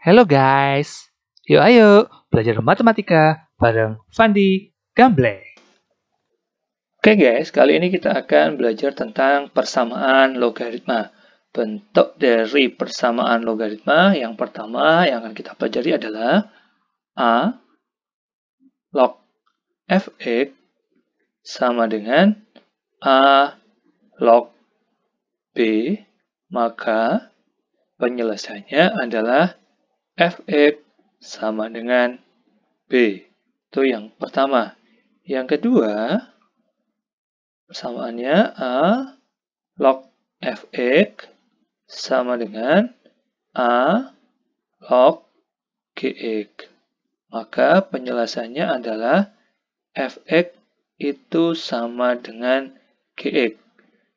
Halo guys, yuk ayo belajar matematika bareng Fandi Gamble. Oke guys, kali ini kita akan belajar tentang persamaan logaritma. Bentuk dari persamaan logaritma yang pertama yang akan kita pelajari adalah A log fx sama dengan A log B, maka penyelesaiannya adalah fx sama dengan B. Itu yang pertama. Yang kedua, persamaannya A log fx sama dengan A log gx. Maka penyelesaiannya adalah fx itu sama dengan gx.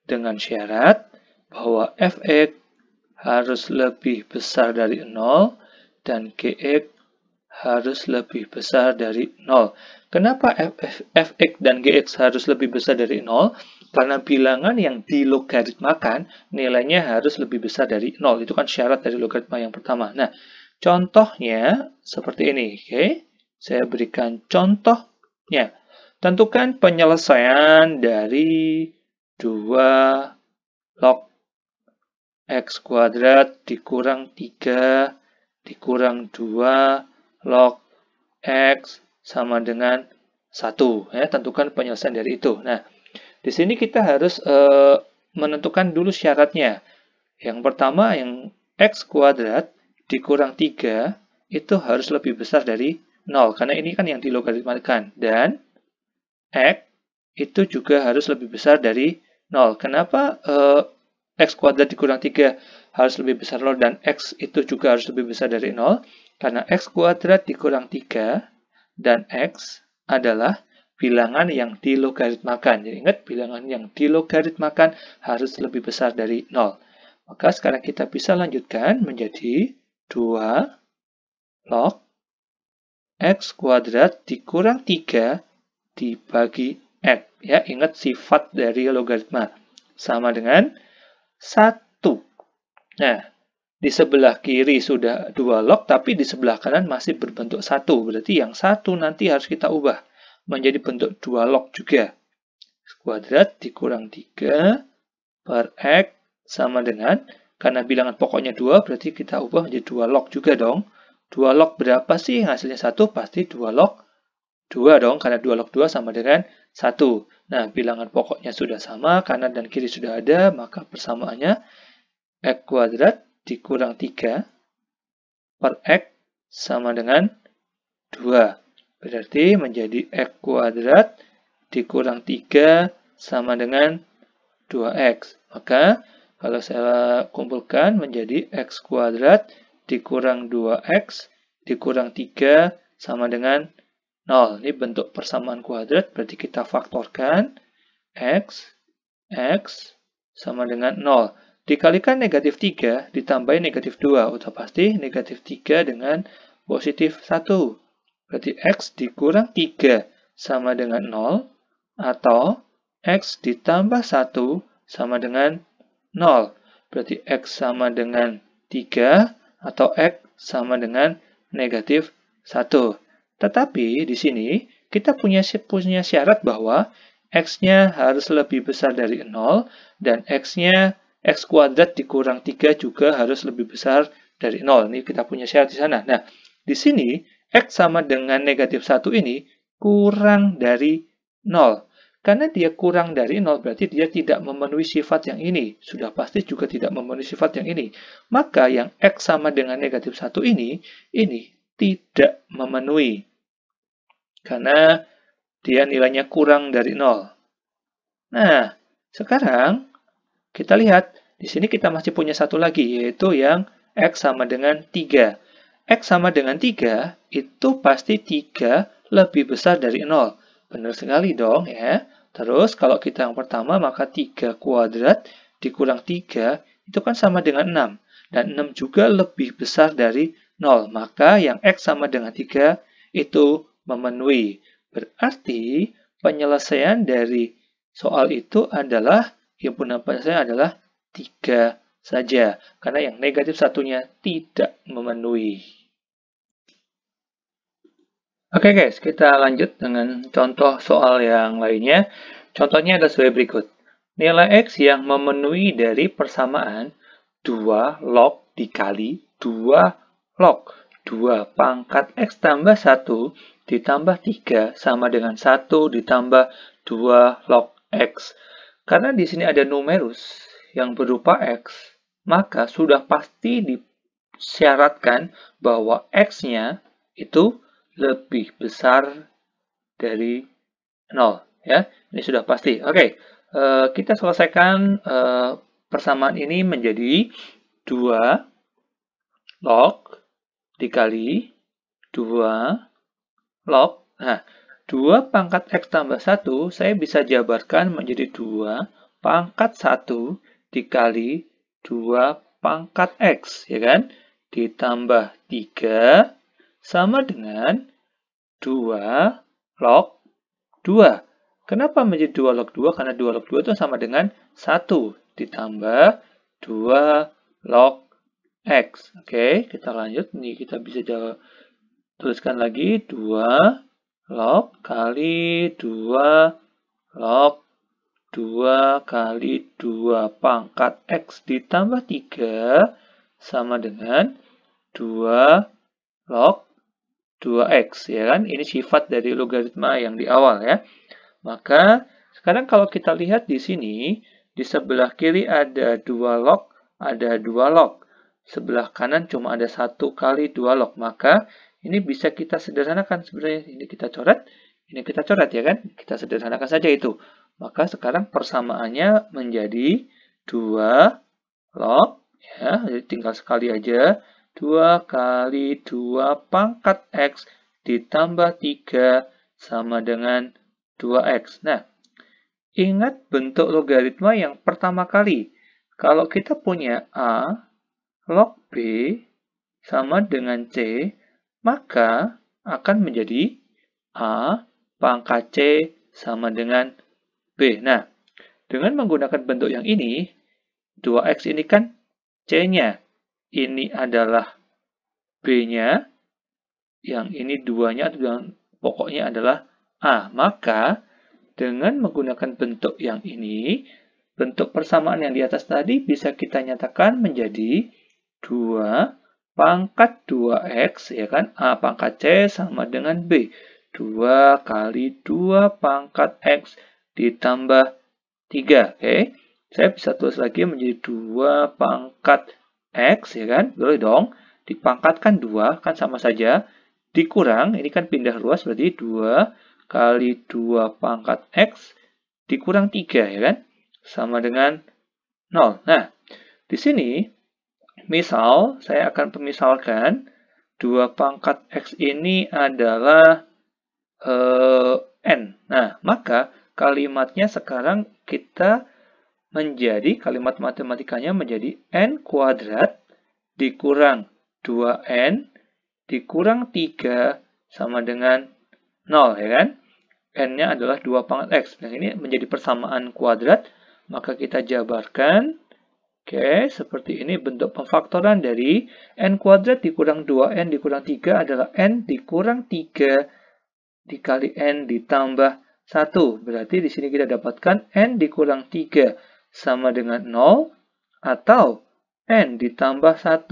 Dengan syarat bahwa fx harus lebih besar dari 0 dan gx harus lebih besar dari 0. Kenapa fx dan gx harus lebih besar dari 0? Karena bilangan yang dilogaritmakan nilainya harus lebih besar dari 0. Itu kan syarat dari logaritma yang pertama. Nah, contohnya seperti ini. Oke, saya berikan contohnya. Tentukan penyelesaian dari 2 log x kuadrat dikurang 3 dikurang 2 log x sama dengan 1. Ya, tentukan penyelesaian dari itu. Nah, di sini kita harus menentukan dulu syaratnya. Yang pertama, yang x kuadrat dikurang 3 itu harus lebih besar dari 0. Karena ini kan yang dilogaritmakan. Dan x itu juga harus lebih besar dari 0. Kenapa x kuadrat dikurang 3 harus lebih besar 0 dan x itu juga harus lebih besar dari 0? Karena x kuadrat dikurang 3 dan x adalah bilangan yang dilogaritmakan. Jadi ingat, bilangan yang dilogaritmakan harus lebih besar dari 0. Maka sekarang kita bisa lanjutkan menjadi 2 log x kuadrat dikurang 3 dibagi x. Ya, ingat sifat dari logaritma. Sama dengan 1. Nah, di sebelah kiri sudah 2 log, tapi di sebelah kanan masih berbentuk 1. Berarti yang 1 nanti harus kita ubah menjadi bentuk 2 log juga. X kuadrat dikurang 3 per x sama dengan, karena bilangan pokoknya 2, berarti kita ubah menjadi 2 log juga dong. 2 log berapa sih? Hasilnya 1, pasti 2 log 2 dong, karena 2 log 2 sama dengan 1. Nah, bilangan pokoknya sudah sama, kanan dan kiri sudah ada, maka persamaannya x kuadrat dikurang 3 per x sama dengan 2. Berarti menjadi x kuadrat dikurang 3 sama dengan 2x. Maka kalau saya kumpulkan menjadi x kuadrat dikurang 2x dikurang 3 sama dengan 0. Ini bentuk persamaan kuadrat, berarti kita faktorkan x sama dengan 0. Dikalikan negatif 3, ditambahin negatif 2. Udah pasti negatif 3 dengan positif 1. Berarti x dikurang 3 sama dengan 0. Atau x ditambah 1 sama dengan 0. Berarti x sama dengan 3 atau x sama dengan negatif 1. Tetapi di sini kita punya syarat bahwa x-nya harus lebih besar dari 0 dan x-nya x kuadrat dikurang 3 juga harus lebih besar dari 0. Ini kita punya syarat di sana. Nah, di sini x sama dengan negatif 1 ini kurang dari 0. Karena dia kurang dari 0, berarti dia tidak memenuhi sifat yang ini. Sudah pasti juga tidak memenuhi sifat yang ini. Maka yang x sama dengan negatif 1 ini tidak memenuhi. Karena dia nilainya kurang dari 0. Nah, sekarang kita lihat, di sini kita masih punya satu lagi, yaitu yang x sama dengan 3. X sama dengan 3, itu pasti 3 lebih besar dari 0. Benar sekali dong ya. Terus kalau kita yang pertama, maka 3 kuadrat dikurang 3, itu kan sama dengan 6. Dan 6 juga lebih besar dari 0. Maka yang x sama dengan 3 itu memenuhi. Berarti penyelesaian dari soal itu adalah himpunan penyelesaian adalah 3, saja, karena yang negatif satunya tidak memenuhi. Oke guys, kita lanjut dengan contoh soal yang lainnya. Contohnya adalah sebagai berikut. Nilai X yang memenuhi dari persamaan 2 log dikali 2 log 2 pangkat X tambah 1 ditambah 3 sama dengan 1 ditambah 2 log X. Karena di sini ada numerus yang berupa X, maka sudah pasti disyaratkan bahwa X-nya itu lebih besar dari 0. Ya, ini sudah pasti. Oke, kita selesaikan persamaan ini menjadi 2 log dikali 2 log. Nah, 2 pangkat X tambah 1, saya bisa jabarkan menjadi 2 pangkat 1 dikali 2 pangkat X, ya kan? Ditambah 3 sama dengan 2 log 2. Kenapa menjadi 2 log 2? Karena 2 log 2 itu sama dengan 1 ditambah 2 log X. Oke, kita lanjut. Ini kita bisa tuliskan lagi 2 log kali 2 log 2 kali 2 pangkat X ditambah 3 sama dengan 2 log 2X, ya kan? Ini sifat dari logaritma yang di awal, ya. Maka, sekarang kalau kita lihat di sini, di sebelah kiri ada 2 log, ada 2 log. Sebelah kanan cuma ada 1 kali 2 log. Maka, ini bisa kita sederhanakan sebenarnya. Ini kita coret, ya kan? Kita sederhanakan saja itu. Maka, sekarang persamaannya menjadi 2 log, ya. Jadi tinggal sekali aja. 2 kali 2 pangkat X ditambah 3 sama dengan 2X. Nah, ingat bentuk logaritma yang pertama kali. Kalau kita punya A log B sama dengan C, maka akan menjadi A pangkat C sama dengan B. Nah, dengan menggunakan bentuk yang ini, 2X ini kan C-nya. Ini adalah B-nya, yang ini 2-nya, atau pokoknya adalah A. Maka, dengan menggunakan bentuk yang ini, bentuk persamaan yang di atas tadi bisa kita nyatakan menjadi 2 pangkat 2X, ya kan? A pangkat C sama dengan B. 2 kali 2 pangkat X ditambah 3. Oke. Saya bisa tulis lagi menjadi 2 pangkat X, ya kan? Boleh dong. Dipangkatkan 2, kan sama saja. Dikurang, ini kan pindah ruas, berarti 2 kali 2 pangkat X dikurang 3, ya kan? Sama dengan 0. Nah, di sini, misal, saya akan pemisalkan 2 pangkat X ini adalah N. Nah, maka kalimatnya sekarang kita menjadi, kalimat matematikanya menjadi N kuadrat dikurang 2N dikurang 3 sama dengan 0, ya kan? N-nya adalah 2 pangkat X. Nah, ini menjadi persamaan kuadrat, maka kita jabarkan. Oke, seperti ini bentuk pemfaktoran dari N kuadrat dikurang 2N dikurang 3 adalah N dikurang 3 dikali N ditambah 1. Berarti di sini kita dapatkan N dikurang 3 sama dengan 0, atau N ditambah 1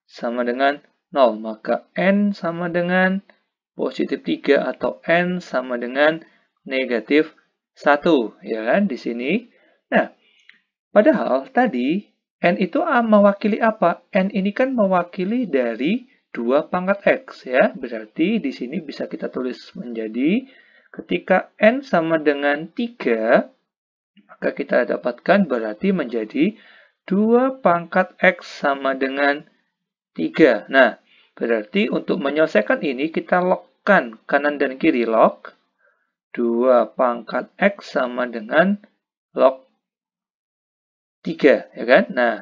sama dengan 0. Maka N sama dengan positif 3 atau N sama dengan negatif 1. Ya kan, di sini. Nah, padahal tadi N itu mewakili apa? N ini kan mewakili dari 2 pangkat X, ya. Berarti di sini bisa kita tulis menjadi ketika N sama dengan 3, maka kita dapatkan berarti menjadi 2 pangkat X sama dengan 3. Nah, berarti untuk menyelesaikan ini kita logkan kanan dan kiri. Log 2 pangkat X sama dengan log 3, ya kan? Nah,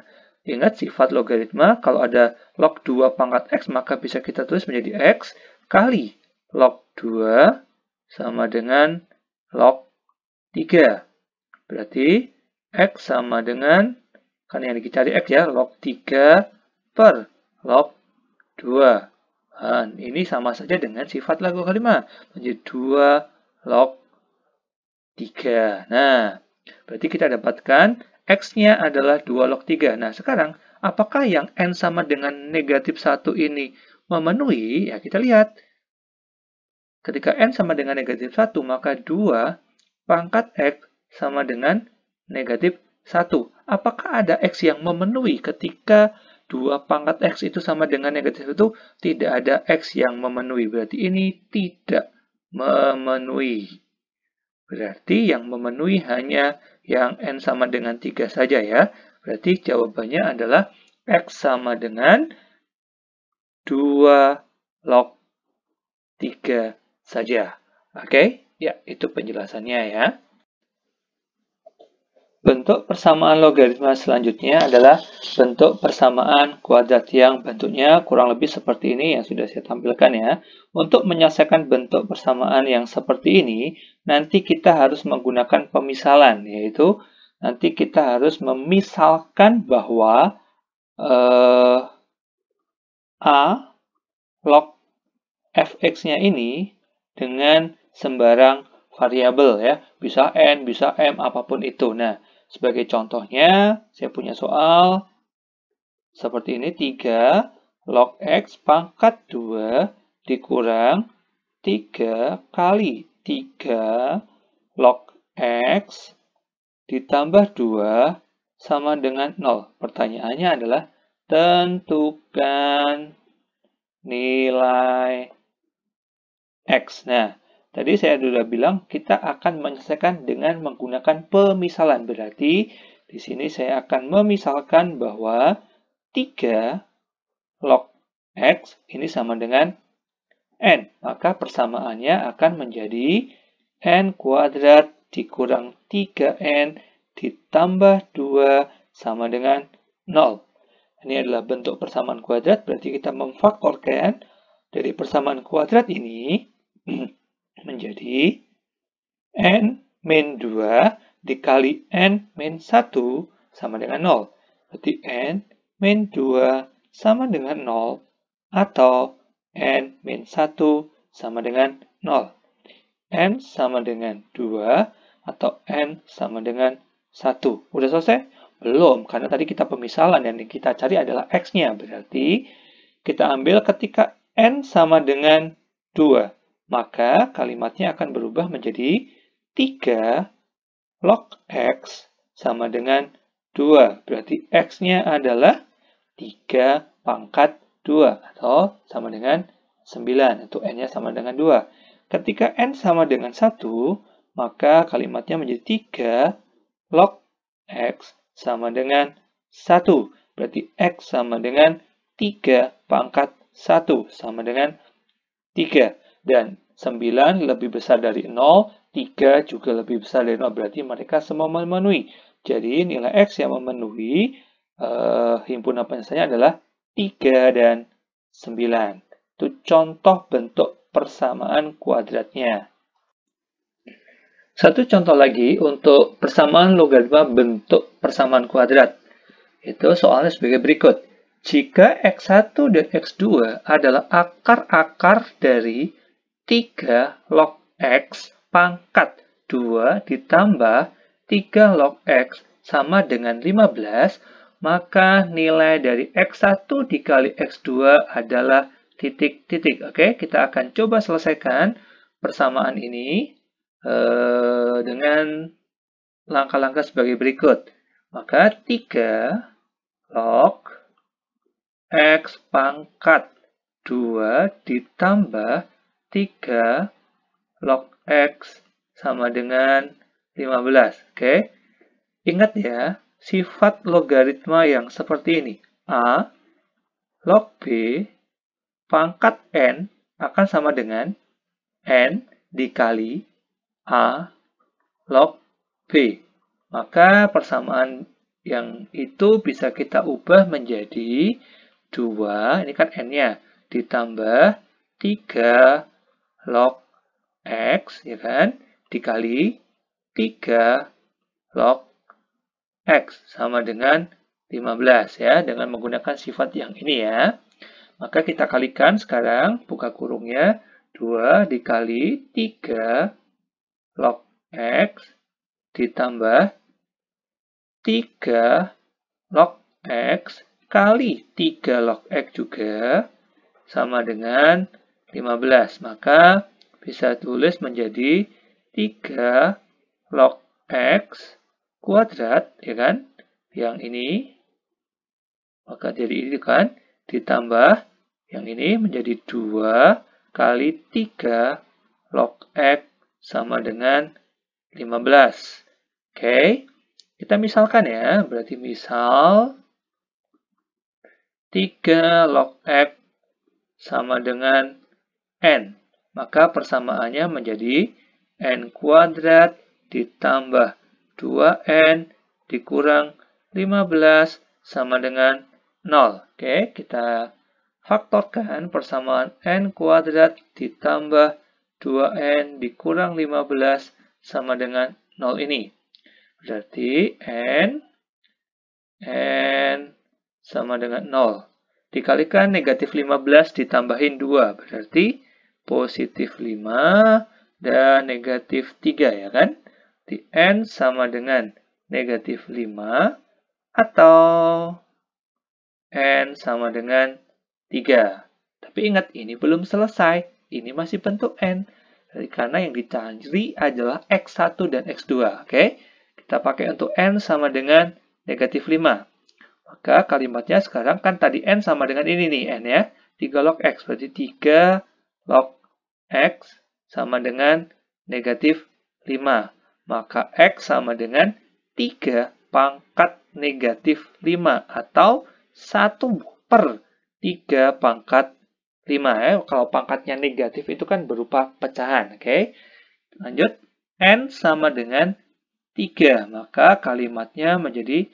ingat sifat logaritma, kalau ada log 2 pangkat X, maka bisa kita tulis menjadi X kali log 2 sama dengan log 3. Berarti X sama dengan Kan yang dicari X ya, log 3 per log 2. Nah, ini sama saja dengan sifat logaritma. Menjadi 2 log 3. Nah, berarti kita dapatkan X-nya adalah 2 log 3. Nah, sekarang apakah yang N sama dengan negatif 1 ini memenuhi? Ya, kita lihat. Ketika N sama dengan negatif 1, maka 2 pangkat X sama dengan negatif 1. Apakah ada X yang memenuhi ketika 2 pangkat X itu sama dengan negatif 1? Tidak ada X yang memenuhi. Berarti ini tidak memenuhi. Berarti yang memenuhi hanya yang N sama dengan 3 saja ya. Berarti jawabannya adalah X sama dengan 2 log 3 saja. Oke? Ya, itu penjelasannya ya. Bentuk persamaan logaritma selanjutnya adalah bentuk persamaan kuadrat yang bentuknya kurang lebih seperti ini yang sudah saya tampilkan ya. Untuk menyelesaikan bentuk persamaan yang seperti ini, nanti kita harus menggunakan pemisalan, yaitu nanti kita harus memisalkan bahwa A log fx-nya ini dengan sembarang variabel ya, bisa N, bisa M, apapun itu. Nah, sebagai contohnya, saya punya soal seperti ini, 3 log X pangkat 2 dikurang 3 kali 3 log X ditambah 2 sama dengan 0. Pertanyaannya adalah, tentukan nilai X. Nah, tadi saya sudah bilang kita akan menyelesaikan dengan menggunakan pemisalan. Berarti di sini saya akan memisalkan bahwa 3 log X ini sama dengan N. Maka persamaannya akan menjadi N kuadrat dikurang 3N ditambah 2 sama dengan 0. Ini adalah bentuk persamaan kuadrat, berarti kita memfaktorkan dari persamaan kuadrat ini menjadi N min 2 dikali N min 1 sama dengan 0. Berarti N min 2 sama dengan 0 atau N min 1 sama dengan 0. N sama dengan 2 atau N sama dengan 1. Udah selesai? Belum, karena tadi kita pemisalan yang kita cari adalah X-nya. Berarti kita ambil ketika N sama dengan 2. Maka kalimatnya akan berubah menjadi 3 log X sama dengan 2. Berarti X-nya adalah 3 pangkat 2 atau sama dengan 9. Itu N-nya sama dengan 2. Ketika N sama dengan 1, maka kalimatnya menjadi 3 log X sama dengan 1. Berarti X sama dengan 3 pangkat 1 sama dengan 3. Dan 9 lebih besar dari 0, 3 juga lebih besar dari 0. Berarti mereka semua memenuhi. Jadi nilai X yang memenuhi himpunan penyelesaiannya adalah 3 dan 9. Itu contoh bentuk persamaan kuadratnya. Satu contoh lagi untuk persamaan logaritma bentuk persamaan kuadrat. Itu soalnya sebagai berikut. Jika X1 dan X2 adalah akar-akar dari 3 log X pangkat 2 ditambah 3 log X sama dengan 15, maka nilai dari X1 dikali X2 adalah titik-titik. Oke, kita akan coba selesaikan persamaan ini dengan langkah-langkah sebagai berikut. Maka 3 log X pangkat 2 ditambah 3 log X sama dengan 15. Oke. Ingat ya, sifat logaritma yang seperti ini. A log B pangkat N akan sama dengan N dikali A log B. Maka persamaan yang itu bisa kita ubah menjadi 2, ini kan N-nya, ditambah 3 log X, ya kan, dikali 3 log X, sama dengan 15 ya, dengan menggunakan sifat yang ini ya. Maka kita kalikan sekarang, buka kurungnya, 2 dikali 3 log X ditambah 3 log X kali 3 log X juga sama dengan 15. Maka bisa tulis menjadi 3 log X kuadrat, ya kan? Yang ini, maka jadi ini kan, ditambah yang ini menjadi 2 kali 3 log X sama dengan 15. Oke, kita misalkan ya, berarti misal 3 log X sama dengan N. Maka persamaannya menjadi N kuadrat ditambah 2N dikurang 15 sama dengan 0. Oke, kita faktorkan persamaan N kuadrat ditambah 2N dikurang 15 sama dengan 0 ini. Berarti N sama dengan 0. Dikalikan negatif 15 ditambahin 2. Berarti positif 5 dan negatif 3 ya kan? Di N sama dengan negatif 5 atau N sama dengan 3. Tapi ingat, ini belum selesai. Ini masih bentuk N. Karena yang dicari adalah X1 dan X2. Oke? Kita pakai untuk N sama dengan negatif 5. Maka kalimatnya sekarang kan tadi N sama dengan ini nih, N ya. 3 log X, berarti 3 log X sama dengan negatif 5. Maka X sama dengan 3 pangkat negatif 5 atau 1/3 pangkat 5 ya. Kalau pangkatnya negatif itu kan berupa pecahan, oke? Lanjut, N sama dengan 3, maka kalimatnya menjadi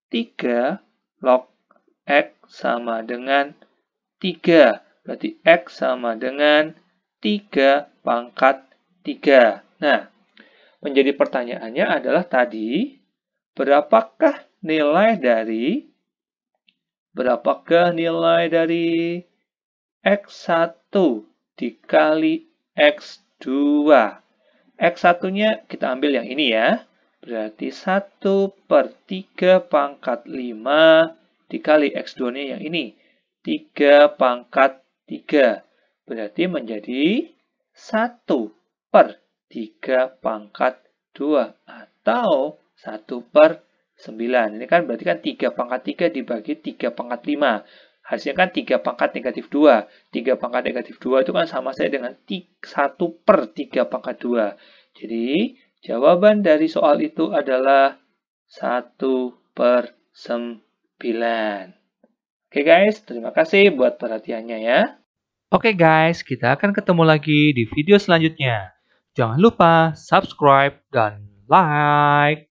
3 log X sama dengan 3. Berarti X sama dengan 3 pangkat 3. Nah, menjadi pertanyaannya adalah tadi, berapakah nilai dari X1 dikali X2? X1-nya kita ambil yang ini ya. Berarti 1/3 pangkat 5 dikali X2-nya yang ini. 3 pangkat 3. Berarti menjadi 1/3 pangkat 2 atau 1/9. Ini kan berarti kan 3 pangkat 3 dibagi 3 pangkat 5. Hasilnya kan 3 pangkat negatif 2. 3 pangkat negatif 2 itu kan sama saja dengan 1/3 pangkat 2. Jadi, jawaban dari soal itu adalah 1/9. Oke guys, terima kasih buat perhatiannya ya. Oke guys, kita akan ketemu lagi di video selanjutnya. Jangan lupa subscribe dan like.